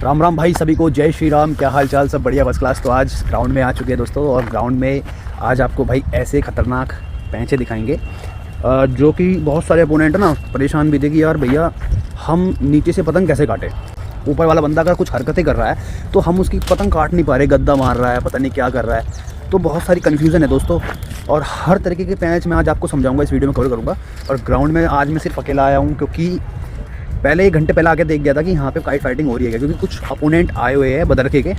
राम राम भाई सभी को, जय श्री राम। क्या हाल चाल, सब बढ़िया, फर्स्ट क्लास। तो आज ग्राउंड में आ चुके हैं दोस्तों, और ग्राउंड में आज आपको भाई ऐसे खतरनाक पैंचे दिखाएंगे जो कि बहुत सारे अपोनेंट ना परेशान भी थे कि यार भैया हम नीचे से पतंग कैसे काटें। ऊपर वाला बंदा अगर कुछ हरकतें कर रहा है तो हम उसकी पतंग काट नहीं पा रहे, गद्दा मार रहा है, पता नहीं क्या कर रहा है। तो बहुत सारी कन्फ्यूज़न है दोस्तों, और हर तरीके के पैंच मैं आज आपको समझाऊंगा, इस वीडियो में कवर करूँगा। और ग्राउंड में आज मैं सिर्फ अकेला आया हूँ, क्योंकि पहले 1 घंटे पहले आके देख गया था कि यहाँ पे काइट फाइटिंग हो रही है, क्योंकि कुछ अपोनेंट आए हुए हैं बदरके के।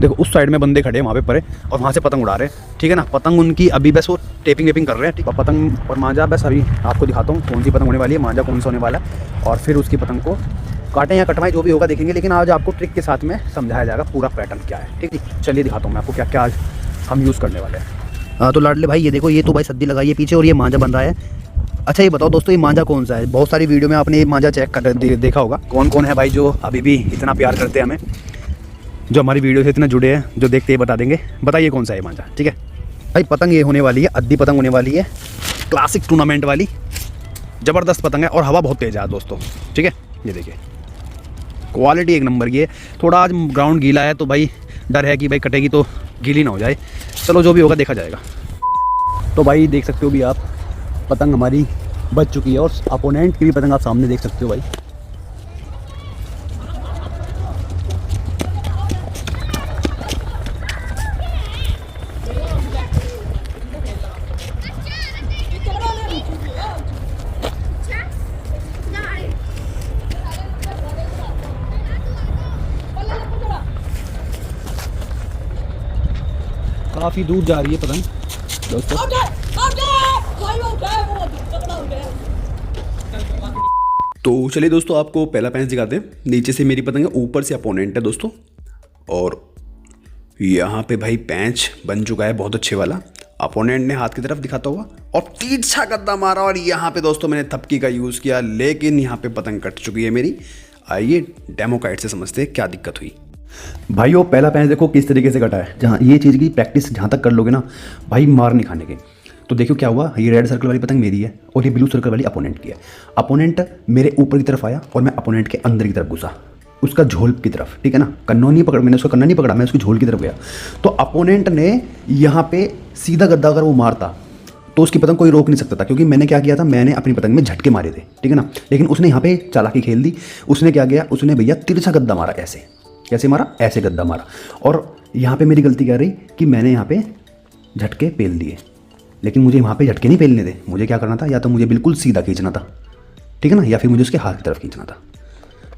देखो उस साइड में बंदे खड़े हैं वहाँ पे परे, और वहाँ से पतंग उड़ा रहे हैं, ठीक है ना। पतंग उनकी अभी बस वो टेपिंग वेपिंग कर रहे हैं, ठीक है। पतंग और मांझा बस अभी आपको दिखाता हूँ कौन सी पतंग होने वाली है, मांझा कौन सा होने वाला है, और फिर उसकी पतंग को काटें या कटवाएं, जो भी होगा देखेंगे। लेकिन आज आपको ट्रिक के साथ में समझाया जाएगा पूरा पैटर्न क्या है, ठीक है। चलिए दिखाता हूँ मैं आपको क्या क्या आज हम यूज़ करने वाले हैं। हाँ तो लाडले भाई ये देखो, ये तो भाई सद्दी लगाई है पीछे, और ये मांझा बन रहा है। अच्छा ये बताओ दोस्तों, ये मांझा कौन सा है? बहुत सारी वीडियो में आपने ये मांझा चेक कर देखा होगा। कौन कौन है भाई जो अभी भी इतना प्यार करते हैं हमें, जो हमारी वीडियो से इतना जुड़े हैं, जो देखते ही बता देंगे। बताइए कौन सा है मांझा, ठीक है भाई। पतंग ये होने वाली है, अद्दी पतंग होने वाली है, क्लासिक टूर्नामेंट वाली ज़बरदस्त पतंग है, और हवा बहुत तेज़ है दोस्तों, ठीक है। ये देखिए क्वालिटी 1 नंबर की है। थोड़ा आज ग्राउंड गीला है तो भाई डर है कि भाई कटेगी तो गीली ना हो जाए। चलो जो भी होगा देखा जाएगा। तो भाई देख सकते हो भी आप, पतंग हमारी बच चुकी है, और अपोनेंट की भी पतंग आप सामने देख सकते हो भाई। काफ़ी दूर जा रही है पतंग दोस्तों। तो चलिए दोस्तों, आपको पहला पैंच दिखाते हैं। नीचे से मेरी पतंग है, ऊपर से अपोनेंट है दोस्तों, और यहाँ पे भाई पैंच बन चुका है बहुत अच्छे वाला। अपोनेंट ने हाथ की तरफ दिखाता हुआ और तिरछा गद्दा मारा, और यहाँ पे दोस्तों मैंने थपकी का यूज़ किया, लेकिन यहाँ पे पतंग कट चुकी है मेरी। आइए डेमो काइट से समझते हैं क्या दिक्कत हुई। भाई वो पहला पैंच देखो किस तरीके से कटा है। जहाँ ये चीज़ की प्रैक्टिस जहाँ तक कर लोगे ना भाई, मार नहीं खाने के। तो देखो क्या हुआ, ये रेड सर्कल वाली पतंग मेरी है, और ये ब्लू सर्कल वाली अपोनेंट की है। अपोनेंट मेरे ऊपर की तरफ आया, और मैं अपोनेंट के अंदर की तरफ घुसा, उसका झोल की तरफ, ठीक है ना। कन्नौ नहीं पकड़, मैंने उसका कन्ना नहीं पकड़ा, मैं उसकी झोल की तरफ गया। तो अपोनेंट ने यहाँ पे सीधा गद्दा अगर वो मारता तो उसकी पतंग कोई रोक नहीं सकता था, क्योंकि मैंने क्या किया था, मैंने अपनी पतंग में झटके मारे थे, ठीक है ना। लेकिन उसने यहाँ पे चालाकी खेल दी। उसने क्या किया, उसने भैया तिरछा गद्दा मारा। ऐसे कैसे मारा, ऐसे गद्दा मारा। और यहाँ पे मेरी गलती क्या रही कि मैंने यहाँ पे झटके पेल दिए, लेकिन मुझे वहाँ पे झटके नहीं पेलने थे। मुझे क्या करना था, या तो मुझे बिल्कुल सीधा खींचना था, ठीक है ना, या फिर मुझे उसके हाथ की तरफ खींचना था।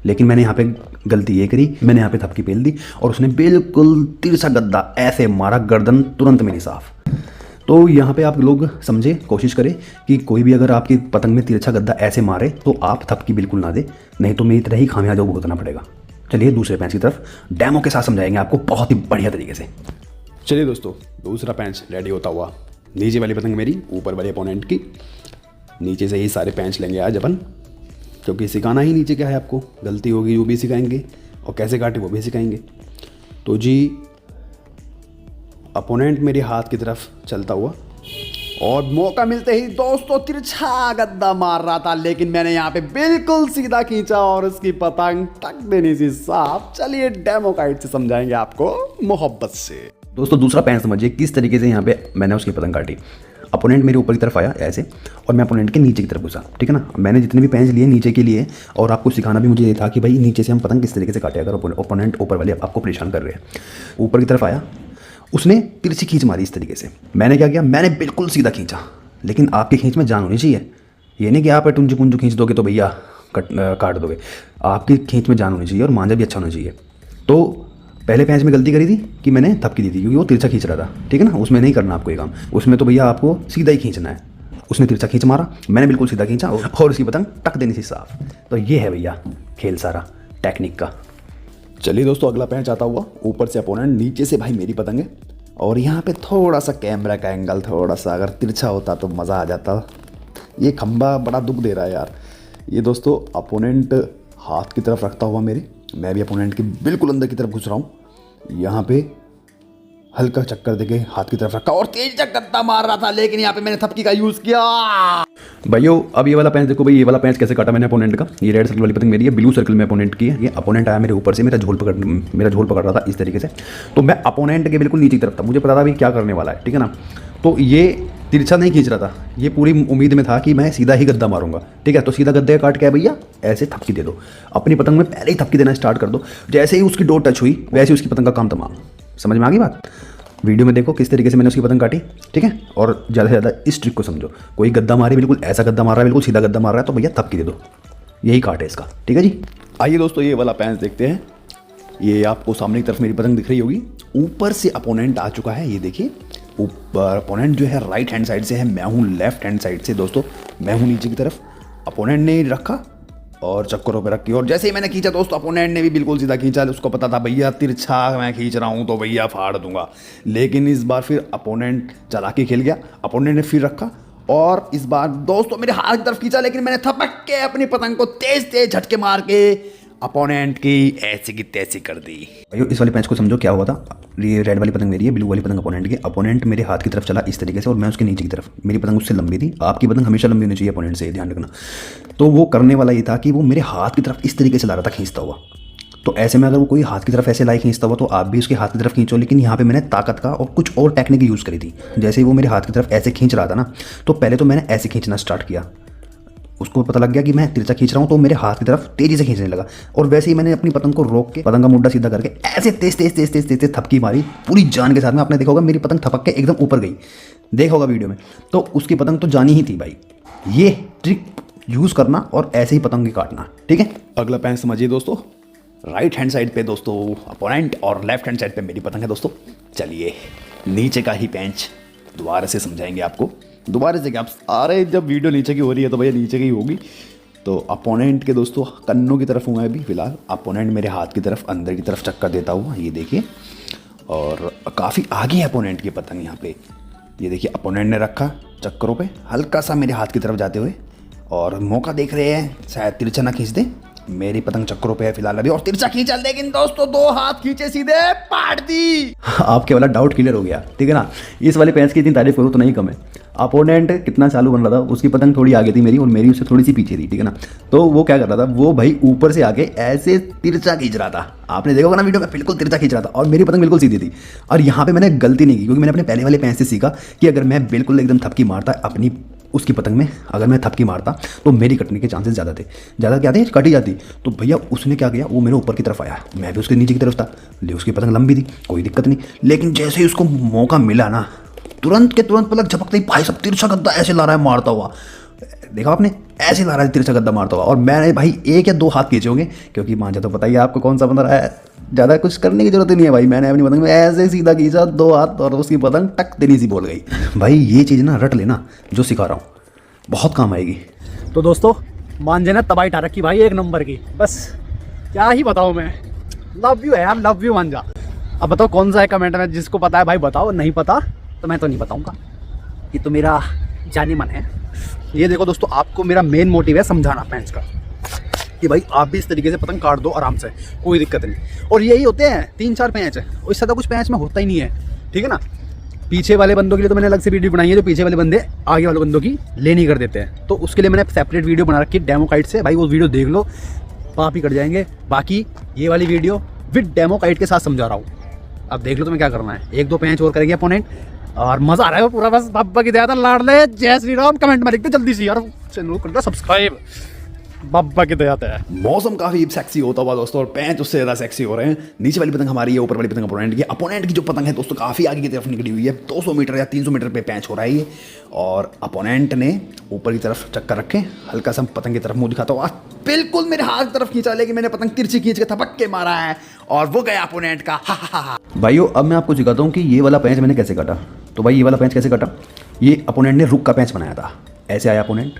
लेकिन मैंने यहाँ पे गलती ये करी, मैंने यहाँ पे थपकी पेल दी, और उसने बिल्कुल तिरछा गद्दा ऐसे मारा, गर्दन तुरंत मेरी साफ। तो यहाँ पे आप लोग समझे, कोशिश करें कि कोई भी अगर आपकी पतंग में तिरछा गद्दा ऐसे मारे तो आप थपकी बिल्कुल ना दे, नहीं तो मेरी तरह ही खामियाजा भुगतना पड़ेगा। चलिए दूसरे पैंच की तरफ डेमो के साथ समझाएंगे आपको बहुत ही बढ़िया तरीके से। चलिए दोस्तों, दूसरा पैंच रेडी होता हुआ। नीचे वाली पतंग मेरी, ऊपर वाले अपोनेंट की। नीचे से ही सारे पैंच लेंगे आज अपन, क्योंकि सिखाना ही नीचे क्या है आपको। गलती होगी वो भी सिखाएंगे, और कैसे काटे वो भी सिखाएंगे। तो जी अपोनेंट मेरे हाथ की तरफ चलता हुआ, और मौका मिलते ही दोस्तों तिरछा गद्दा मार रहा था, लेकिन मैंने यहाँ पे बिल्कुल सीधा खींचा और उसकी पतंग टक देनी सी साफ। चलिए डेमो काइट से समझाएंगे आपको मोहब्बत से। दोस्तों दूसरा पैंच समझिए किस तरीके से यहाँ पे मैंने उसकी पतंग काटी। अपोनेंट मेरे ऊपर की तरफ आया ऐसे, और मैं अपोनेंट के नीचे की तरफ घुसा, ठीक है ना। मैंने जितने भी पैंच लिए नीचे के लिए, और आपको सिखाना भी मुझे ये था कि भाई नीचे से हम पतंग किस तरीके से काटे अगर अपोनेंट ऊपर वाले आपको परेशान कर रहे हैं। ऊपर की तरफ आया, उसने तिरछी खींच मारी इस तरीके से। मैंने क्या किया, मैंने बिल्कुल सीधा खींचा, लेकिन आपकी खींच में जान होनी चाहिए। ये नहीं कि आप टुंजू कुंजू खींच दोगे तो भैया काट दोगे। आपकी खींच में जान होनी चाहिए, और मांझा भी अच्छा होना चाहिए। तो पहले पैंच में गलती करी थी कि मैंने थपकी दी थी, क्योंकि वो तिरछा खींच रहा था, ठीक है ना। उसमें नहीं करना आपको ये काम, उसमें तो भैया आपको सीधा ही खींचना है। उसने तिरछा खींच मारा, मैंने बिल्कुल सीधा खींचा, और उसकी पतंग टक देनी थी साफ। तो ये है भैया खेल सारा टेक्निक का। चलिए दोस्तों, अगला पैंच आता हुआ। ऊपर से अपोनेंट, नीचे से भाई मेरी पतंग है, और यहाँ पे थोड़ा सा कैमरा का एंगल थोड़ा सा अगर तिरछा होता तो मज़ा आ जाता। ये खंबा बड़ा दुख दे रहा है यार। ये दोस्तों अपोनेंट हाथ की तरफ रखता हुआ मेरे, मैं भी अपोनेंट के बिल्कुल अंदर की तरफ घुस रहा हूँ। यहाँ पे हल्का चक्कर देके हाथ की तरफ रखा और तेज गद्दा मार रहा था, लेकिन यहाँ पे मैंने थपकी का यूज़ किया। भाइयों अब ये वाला पैंच देखो भाई, ये वाला पैंच कैसे काटा मैंने अपोनेंट का। ये रेड सर्कल वाली पतंग मेरी है, ब्लू सर्कल में अपोनेंट की है। ये अपोनेंट आया मेरे ऊपर से, मेरा झोल पकड़ रहा था इस तरीके से। तो मैं अपोनेंट के बिल्कुल नीचे की तरफ था, मुझे पता था भाई क्या करने वाला है, ठीक है ना। तो ये तिरछा नहीं खींच रहा था, ये पूरी उम्मीद में था कि मैं सीधा ही गद्दा मारूंगा, ठीक है। तो सीधा गद्दे का काट के भैया ऐसे थपकी दे दो, अपनी पतंग में पहले ही थपकी देना स्टार्ट कर दो। जैसे ही उसकी डोर टच हुई वैसे ही उसकी पतंग का काम तमाम। समझ में आ गई बात? वीडियो में देखो किस तरीके से मैंने उसकी पतंग काटी, ठीक है। और ज़्यादा से ज़्यादा इस ट्रिक को समझो। कोई गद्दा मारे, बिल्कुल ऐसा गद्दा मार रहा है, बिल्कुल सीधा गद्दा मार रहा है, तो भैया थपकी दे दो, यही काट है इसका, ठीक है जी। आइए दोस्तों ये वाला पैंच देखते हैं। ये आपको सामने की तरफ मेरी पतंग दिख रही होगी, ऊपर से अपोनेंट आ चुका है। ये देखिए ऊपर अपोनेंट जो है राइट हैंड साइड से है, मैं हूँ लेफ्ट हैंड साइड से दोस्तों, मैं हूँ नीचे की तरफ। अपोनेंट ने रखा और चक्करों पे रखी, और जैसे ही मैंने खींचा दोस्तों अपोनेंट ने भी बिल्कुल सीधा खींचा। उसको पता था भैया तिरछा मैं खींच रहा हूँ तो भैया फाड़ दूंगा, लेकिन इस बार फिर अपोनेंट चालाकी खेल गया। अपोनेंट ने फिर रखा और इस बार दोस्तों मेरे हाथ की तरफ खींचा, लेकिन मैंने थपक के अपनी पतंग को तेज तेज झटके मार के अपोनेंट की ऐसी की तैसी कर दी। भाइयों इस वाले पैंच को समझो क्या हुआ था। ये रेड वाली पतंग मेरी है, ब्लू वाली पतंग अपोनेंट की। अपोनेंट मेरे हाथ की तरफ चला इस तरीके से और मैं उसके नीचे की तरफ। मेरी पतंग उससे लंबी थी, आपकी पतंग हमेशा लंबी होनी चाहिए अपोनेंट से, ध्यान रखना। तो वो करने वाला ये था कि वो मेरे हाथ की तरफ इस तरीके से ला रहा था खींचता हुआ। तो ऐसे में अगर वो कोई हाथ की तरफ ऐसे लाई खींचता हुआ तो आप भी उसके हाथ की तरफ खींचो, लेकिन यहाँ पे मैंने ताकत का और कुछ और टेक्निक यूज़ करी थी। जैसे ही वो मेरे हाथ की तरफ ऐसे खींच रहा था ना, तो पहले तो मैंने ऐसे खींचना स्टार्ट किया। उसको पता लग गया कि मैं तिरछा खींच रहा हूँ, तो मेरे हाथ की तरफ तेजी से खींचने लगा। और वैसे ही मैंने अपनी पतंग को रोक के पतंग का मुड्डा सीधा करके ऐसे तेज तेज तेज तेज तेज तेज थपकी मारी पूरी जान के साथ में। आपने देखा होगा मेरी पतंग थपक के एकदम ऊपर गई, देखा होगा वीडियो में। तो उसकी पतंग तो जानी ही थी भाई। ये ट्रिक यूज़ करना और ऐसे ही पतंग की काटना, ठीक है। अगला पैंच समझिए दोस्तों, राइट हैंड साइड पे दोस्तों अपोनेंट और लेफ्ट हैंड साइड पे मेरी पतंग है दोस्तों। चलिए नीचे का ही पैंच दोबारा से समझाएंगे आपको। दोबारा से क्या आप आ रहे, जब वीडियो नीचे की हो रही है तो भैया नीचे की होगी। तो अपोनेंट के दोस्तों कन्नों की तरफ हूँ मैं अभी फिलहाल। अपोनेंट मेरे हाथ की तरफ अंदर की तरफ चक्कर देता हुआ, ये देखिए, और काफ़ी आगे है अपोनेंट की पतंग यहाँ पे। ये देखिए अपोनेंट ने रखा चक्करों पे हल्का सा मेरे हाथ की तरफ जाते हुए, और मौका देख रहे हैं शायद तिरछा ना खींच दे। मेरी पतंग चक्करों पे है फिलहाल अभी, और तिरछा खींचा, लेकिन दोस्तों दो हाथ खींचे सीधे पाड़ दी। आपके वाला डाउट क्लियर हो गया, ठीक है ना। इस वाले पैंच की इतनी तारीफ करूँ तो नहीं कम है। अपोनेंट कितना चालू बन रहा था, उसकी पतंग थोड़ी आगे थी मेरी और मेरी उससे थोड़ी सी पीछे थी, ठीक है ना। तो वो क्या कर रहा था, वो भाई ऊपर से आके ऐसे तिरछा खींच रहा था। आपने देखा होगा ना वीडियो में, बिल्कुल तिरछा खींच रहा था और मेरी पतंग बिल्कुल सीधी थी। और यहाँ पे मैंने गलती नहीं की, क्योंकि मैंने अपने पहले वाले पैंच से सीखा कि अगर मैं बिल्कुल एकदम थपकी मारता अपनी उसकी पतंग में, अगर मैं थपकी मारता तो मेरी कटने के चांसेस ज़्यादा थे। ज़्यादा क्या थे, कट ही जाती। तो भैया उसने क्या किया, वो मेरे ऊपर की तरफ आया, मैं भी उसके नीचे की तरफ था, ले उसकी पतंग लंबी थी, कोई दिक्कत नहीं। लेकिन जैसे ही उसको मौका मिला ना, तुरंत के तुरंत पलक झपकते ही भाई सब तिरछा गद्दा ऐसे ला रहा है मारता हुआ। देखा आपने, ऐसे ला रहा है तिरछा गद्दा मारता हुआ। और मैंने भाई एक या दो हाथ खींचे होंगे, क्योंकि मांझा तो पता ही है आपको कौन सा बंद रहा है, ज़्यादा कुछ करने की जरूरत ही नहीं है भाई। मैंने अपनी पतंग में ऐसे सीधा खींचा दो हाथ, और उसकी पतंग टक देनी सी बोल गई। भाई ये चीज़ ना रट लेना, जो सिखा रहा हूँ बहुत काम आएगी। तो दोस्तों मांझे ने तबाही उठा रखी भाई एक नंबर की, बस क्या ही बताऊँ मैं। लव यू है, लव यू मांझा। अब बताओ कौन सा है कमेंट में, जिसको पता है भाई बताओ, नहीं पता तो मैं तो नहीं बताऊँगा, ये तो मेरा जाने मन है। ये देखो दोस्तों, आपको मेरा मेन मोटिव है समझाना पैंच का, कि भाई आप भी इस तरीके से पतंग काट दो आराम से, कोई दिक्कत नहीं। और यही होते हैं 3-4 पैंच, उससे ज़्यादा कुछ पैंच में होता ही नहीं है, ठीक है ना। पीछे वाले बंदों के लिए तो मैंने अलग से वीडियो बनाई है, जो पीछे वाले बंदे आगे वाले बंदों की ले नहीं कर देते हैं, तो उसके लिए मैंने सेपरेट वीडियो बना रखी है डेमो काइट से। भाई वो वीडियो देख लो, पाप ही कट जाएंगे। बाकी ये वाली वीडियो विद डेमो काइट के साथ समझा रहा हूँ, अब देख लो तुम्हें क्या करना है। 1-2 पैंच और करेंगे अपोनेंट, और मजा आ रहा है पूरा। बस बाबा की दया लाड़ ले, जय श्री राम। कमेंट में लिखते जल्दी से यार, चैनल को सब्सक्राइब, बाबा की दया है। मौसम काफी सेक्सी होता हुआ दोस्तों, और पैंच उससे ज्यादा सेक्सी हो रहे हैं। नीचे वाली पतंग हमारी है, ऊपर वाली पतंग अपोनेंट की। अपोनेंट की जो पतंग है दोस्तों काफी आगे की तरफ निकली हुई है, 200 मीटर या 300 मीटर पे पैंच हो रहा है ये। और अपोनेंट ने ऊपर की तरफ चक्कर रखे, हल्का सा पतंग की तरफ मुंह दिखाता हुआ बिल्कुल मेरे हाथ की तरफ खींचा, लेकिन मैंने पतंग तिरछी खींच के थपक के मारा है, और वो गया अपोनेंट का। भाइयों अब मैं आपको सिखाता हूँ कि ये वाला पैंच मैंने कैसे काटा। तो भाई ये वाला पैंच कैसे काटा, ये अपोनेंट ने रुक का पैंच बनाया था। ऐसे आया अपोनेंट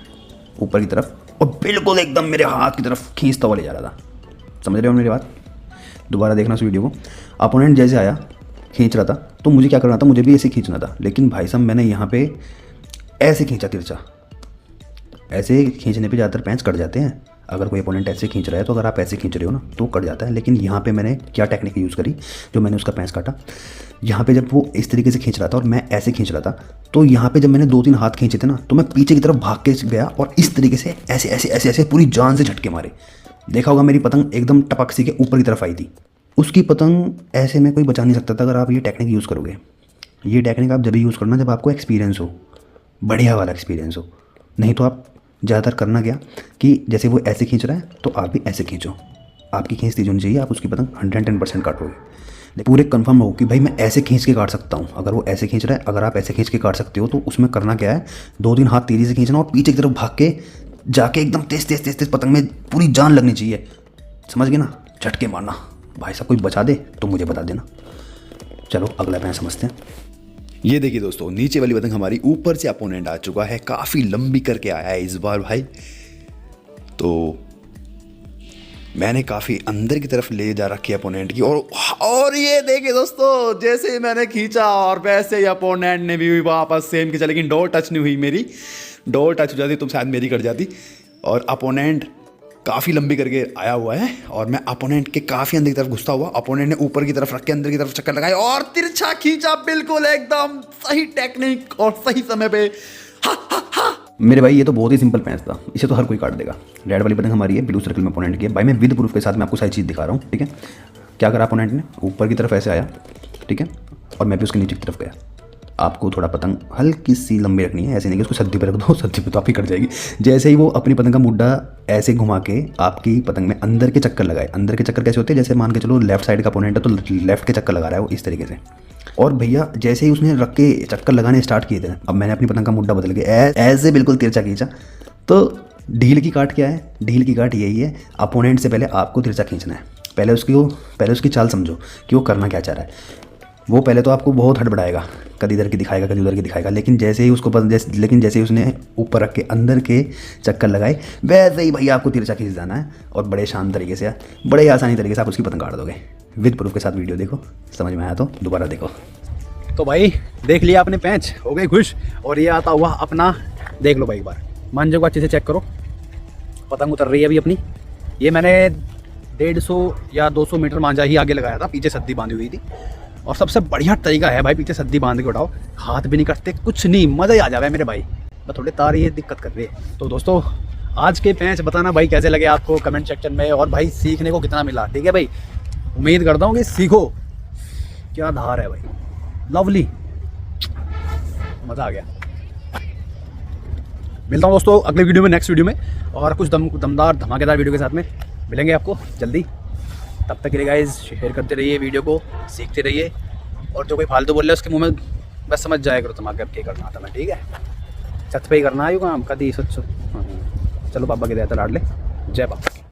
ऊपर की तरफ और बिल्कुल एकदम मेरे हाथ की तरफ खींचता हुआ ले जा रहा था। समझ रहे हो मेरी बात? दोबारा देखना उस वीडियो को। अपोनेंट जैसे आया खींच रहा था, तो मुझे क्या करना था, मुझे भी ऐसे खींचना था। लेकिन भाई साहब मैंने यहाँ पे ऐसे खींचा तिरछा। ऐसे खींचने पे ज़्यादातर पैंच कट जाते हैं, अगर कोई अपोनेंट ऐसे खींच रहा है तो अगर आप ऐसे खींच रहे हो ना तो कट जाता है। लेकिन यहाँ पे मैंने क्या टेक्निक यूज़ करी, जो मैंने उसका पैंच काटा, यहाँ पे जब वो इस तरीके से खींच रहा था और मैं ऐसे खींच रहा था, तो यहाँ पे जब मैंने 2-3 हाथ खींचे थे ना तो मैं पीछे की तरफ भाग के गया और इस तरीके से ऐसे ऐसे ऐसे ऐसे पूरी जान से झटके मारे। देखा होगा मेरी पतंग एकदम टपक सी के ऊपर की तरफ आई थी। उसकी पतंग ऐसे में कोई बचा नहीं सकता था अगर आप ये टेक्निक यूज़ करोगे। ये टेक्निक आप जब भी यूज़ करना जब आपको एक्सपीरियंस हो, बढ़िया वाला एक्सपीरियंस हो। नहीं तो आप ज़्यादातर करना क्या कि जैसे वो ऐसे खींच रहा है तो आप भी ऐसे खींचो, आपकी खींच तेज होनी चाहिए, आप उसकी पतंग 110% काटोगे। पूरे कंफर्म हो कि भाई मैं ऐसे खींच के काट सकता हूँ। अगर वो ऐसे खींच रहा है, अगर आप ऐसे खींच के काट सकते हो तो उसमें करना क्या है, 2-3 हाथ तेज़ी से खींचना और पीछे की तरफ भाग के जाके एकदम तेज तेज तेज तेज पतंग में पूरी जान लगनी चाहिए। समझ गए ना? झटके मारना। भाई साहब कोई बचा दे तो मुझे बता देना। चलो अगला पैंच समझते हैं। ये देखिए दोस्तों, नीचे वाली पतंग हमारी ऊपर से अपोनेंट आ चुका है, काफ़ी लंबी करके आया है इस बार भाई। तो मैंने काफ़ी अंदर की तरफ ले जा रखी है अपोनेंट की, और ये देखिए दोस्तों, जैसे ही मैंने खींचा और वैसे ही अपोनेंट ने भी वापस सेम खींचा, लेकिन डोर टच नहीं हुई मेरी। डोर टच हो जाती तो शायद मेरी कट जाती। और अपोनेंट काफ़ी लंबी करके आया हुआ है और मैं अपोनेंट के काफ़ी अंदर की तरफ घुसता हुआ, अपोनेंट ने ऊपर की तरफ रख के अंदर की तरफ चक्कर लगाया और तिरछा खींचा, बिल्कुल एकदम सही टेक्निक और सही समय पे। मेरे भाई ये तो बहुत ही सिंपल पैंच था, इसे तो हर कोई काट देगा। रेड वाली पतंग हमारी है, ब्लू सर्कल में अपोनेंट की है। भाई मैं विद प्रूफ के साथ मैं आपको सारी चीज़ दिखा रहा हूँ, ठीक है। क्या करा अपोनेंट ने, ऊपर की तरफ ऐसे आया, ठीक है, और मैं भी उसके नीचे की तरफ गया। आपको थोड़ा पतंग हल्की सी लंबी रखनी है, ऐसे नहीं कि उसको सद्दी पे रख दो, सद्दी पे तो आप ही कट जाएगी। जैसे ही वो अपनी पतंग का मुड्डा ऐसे घुमा के आपकी पतंग में अंदर के चक्कर लगाए। अंदर के चक्कर कैसे होते हैं, जैसे मान के चलो लेफ्ट साइड का अपोनेंट है तो लेफ्ट के चक्कर लगा रहा है वो इस तरीके से। और भैया जैसे ही उसने रख के चक्कर लगाने स्टार्ट किए थे, अब मैंने अपनी पतंग का मुड्डा बदल के ऐसे बिल्कुल तिरछा खींचा। तो ढील की काट क्या है, ढील की काट यही है, अपोनेंट से पहले आपको तिरछा खींचना है। पहले उसकी चाल समझो कि वो करना क्या चाह रहा है। वो पहले तो आपको बहुत हड़बड़ाएगा, कभी इधर की दिखाएगा, कभी उधर की दिखाएगा, लेकिन जैसे ही उसने ऊपर रख के अंदर के चक्कर लगाए, वैसे ही भैया आपको तिरछा खींच जाना है और बड़े शांत तरीके से, बड़े आसानी तरीके से आप उसकी पतंग काट दोगे। विद प्रूफ के साथ वीडियो देखो, समझ में आया तो दोबारा देखो। तो भाई देख लिया आपने पैंच, हो गए खुश। और ये आता हुआ अपना, देख लो भाई एक बार मंजो को अच्छे से चेक करो, पतंग उतर रही है अभी अपनी। ये मैंने 150 या 200 मीटर मांझा ही आगे लगाया था, पीछे सद्दी बांधी हुई थी। और सबसे बढ़िया तरीका है भाई, पीछे सद्दी बांध के उठाओ, हाथ भी नहीं कटते, कुछ नहीं, मज़ा ही आ जावे मेरे भाई। बस थोड़े तार ये दिक्कत कर रही है। तो दोस्तों आज के पैंच बताना भाई कैसे लगे आपको कमेंट सेक्शन में, और भाई सीखने को कितना मिला, ठीक है भाई। उम्मीद करता हूँ कि सीखो। क्या धार है भाई, लवली, मज़ा आ गया। मिलता हूँ दोस्तों अगले वीडियो में, नेक्स्ट वीडियो में, और कुछ दमदार धमाकेदार वीडियो के साथ में मिलेंगे आपको जल्दी। तब तक के लिए गाइस शेयर करते रहिए वीडियो को, सीखते रहिए, और जो कोई फालतू बोल रहा है उसके मुंह में बस समझ जाया करो तुम्हारे अब क्या करना था मैं, ठीक है। छत पे ही करना है यू काम कभी सच। चलो पापा के देता लाड ले, जय बाबा।